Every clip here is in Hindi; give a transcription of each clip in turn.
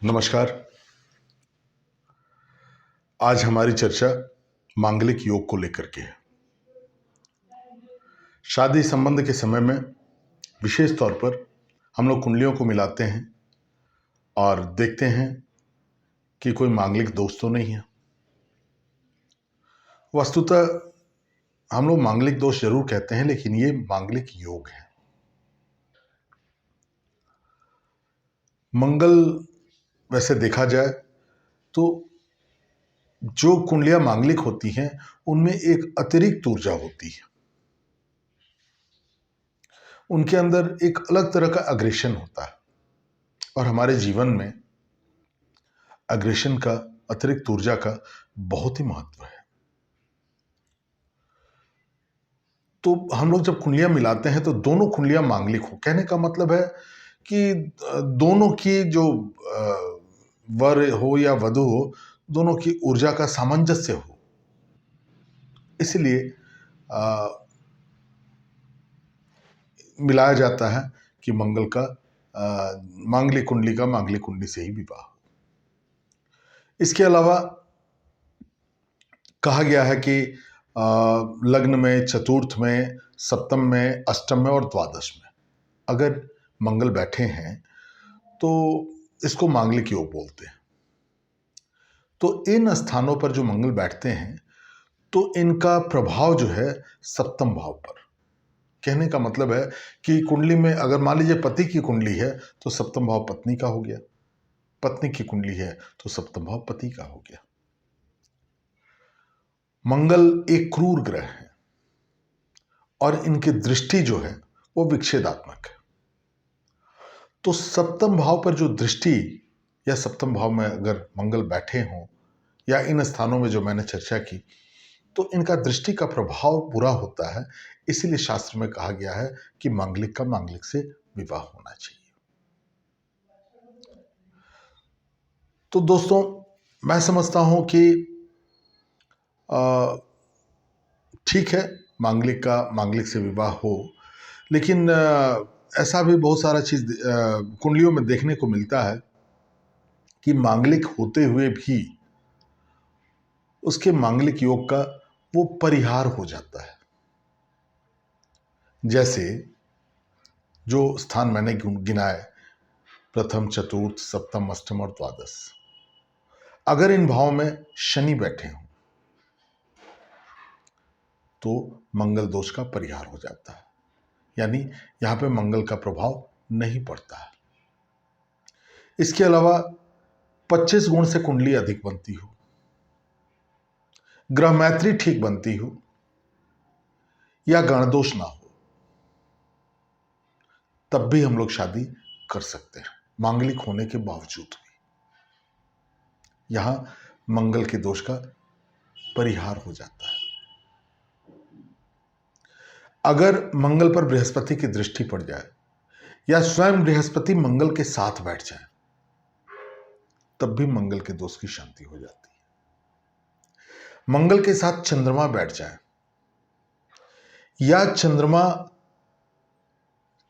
नमस्कार। आज हमारी चर्चा मांगलिक योग को लेकर के है। शादी संबंध के समय में विशेष तौर पर हम लोग कुंडलियों को मिलाते हैं और देखते हैं कि कोई मांगलिक दोष तो नहीं है। वस्तुतः हम लोग मांगलिक दोष जरूर कहते हैं, लेकिन ये मांगलिक योग है। मंगल वैसे देखा जाए तो जो कुंडलियां मांगलिक होती हैं उनमें एक अतिरिक्त ऊर्जा होती है। उनके अंदर एक अलग तरह का अग्रेशन होता है और हमारे जीवन में अग्रेशन का, अतिरिक्त ऊर्जा का बहुत ही महत्व है। तो हम लोग जब कुंडलियां मिलाते हैं तो दोनों कुंडलियां मांगलिक हो, कहने का मतलब है कि दोनों की जो वर हो या वधु हो, दोनों की ऊर्जा का सामंजस्य हो। इसलिए मिलाया जाता है कि मंगल का मांगलिक कुंडली का मांगलिक कुंडली से ही विवाह हो। इसके अलावा कहा गया है कि लग्न में, चतुर्थ में, सप्तम में, अष्टम में और द्वादश में अगर मंगल बैठे हैं तो इसको मांगलिक योग बोलते हैं। तो इन स्थानों पर जो मंगल बैठते हैं तो इनका प्रभाव जो है सप्तम भाव पर। कहने का मतलब है कि कुंडली में अगर मान लीजिए पति की कुंडली है तो सप्तम भाव पत्नी का हो गया, पत्नी की कुंडली है तो सप्तम भाव पति का हो गया। मंगल एक क्रूर ग्रह है और इनकी दृष्टि जो है वो विच्छेदात्मक है। तो सप्तम भाव पर जो दृष्टि या सप्तम भाव में अगर मंगल बैठे हों या इन स्थानों में जो मैंने चर्चा की, तो इनका दृष्टि का प्रभाव बुरा होता है। इसीलिए शास्त्र में कहा गया है कि मांगलिक का मांगलिक से विवाह होना चाहिए। तो दोस्तों, मैं समझता हूं कि ठीक है, मांगलिक का मांगलिक से विवाह हो, लेकिन ऐसा भी बहुत सारा चीज कुंडलियों में देखने को मिलता है कि मांगलिक होते हुए भी उसके मांगलिक योग का वो परिहार हो जाता है। जैसे जो स्थान मैंने गिनाए, प्रथम, चतुर्थ, सप्तम, अष्टम और द्वादश, अगर इन भावों में शनि बैठे हों तो मंगल दोष का परिहार हो जाता है, यानी यहां पे मंगल का प्रभाव नहीं पड़ता है। इसके अलावा 25 गुण से कुंडली अधिक बनती हो, ग्रह मैत्री ठीक बनती हो या गणदोष ना हो, तब भी हम लोग शादी कर सकते हैं मांगलिक होने के बावजूद भी। यहां मंगल के दोष का परिहार हो जाता है। अगर मंगल पर बृहस्पति की दृष्टि पड़ जाए या स्वयं बृहस्पति मंगल के साथ बैठ जाए, तब भी मंगल के दोष की शांति हो जाती है। मंगल के साथ चंद्रमा बैठ जाए या चंद्रमा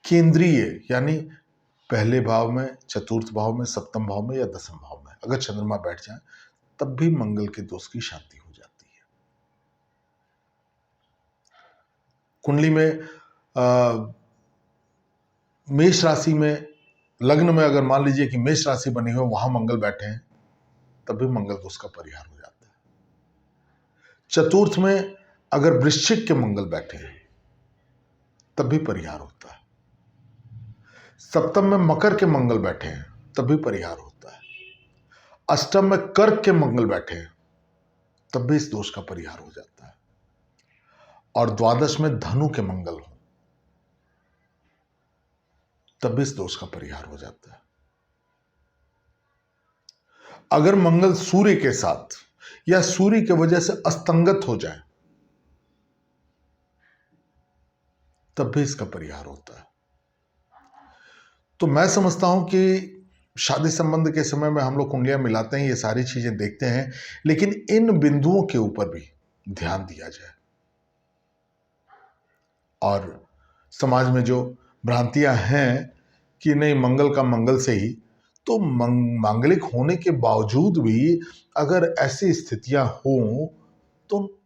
केंद्रीय, यानी पहले भाव में, चतुर्थ भाव में, सप्तम भाव में या दसम भाव में अगर चंद्रमा बैठ जाए, तब भी मंगल के दोष की शांति हो जाती है। कुंडली में मेष राशि में, लग्न में अगर मान लीजिए कि मेष राशि बनी हो, वहां मंगल बैठे हैं, तब भी मंगल दोष का परिहार हो जाता है। चतुर्थ में अगर वृश्चिक के मंगल बैठे हैं, तब भी परिहार होता है। सप्तम में मकर के मंगल बैठे हैं, तब भी परिहार होता है। अष्टम में कर्क के मंगल बैठे हैं, तब भी इस दोष का परिहार हो जाता है। और द्वादश में धनु के मंगल हो, तब भी इस दोष का परिहार हो जाता है। अगर मंगल सूर्य के साथ या सूर्य की वजह से अस्तंगत हो जाए, तब भी इसका परिहार होता है। तो मैं समझता हूं कि शादी संबंध के समय में हम लोग कुंडलियां मिलाते हैं, ये सारी चीजें देखते हैं, लेकिन इन बिंदुओं के ऊपर भी ध्यान दिया जाए। और समाज में जो भ्रांतियां हैं कि नहीं मंगल का मंगल से ही, तो मांगलिक होने के बावजूद भी अगर ऐसी स्थितियां हों तो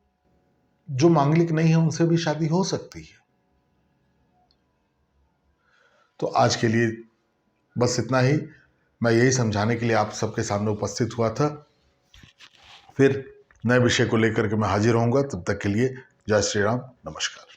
जो मांगलिक नहीं है उनसे भी शादी हो सकती है। तो आज के लिए बस इतना ही। मैं यही समझाने के लिए आप सबके सामने उपस्थित हुआ था। फिर नए विषय को लेकर के मैं हाजिर होऊंगा। तब तक के लिए जय श्री राम, नमस्कार।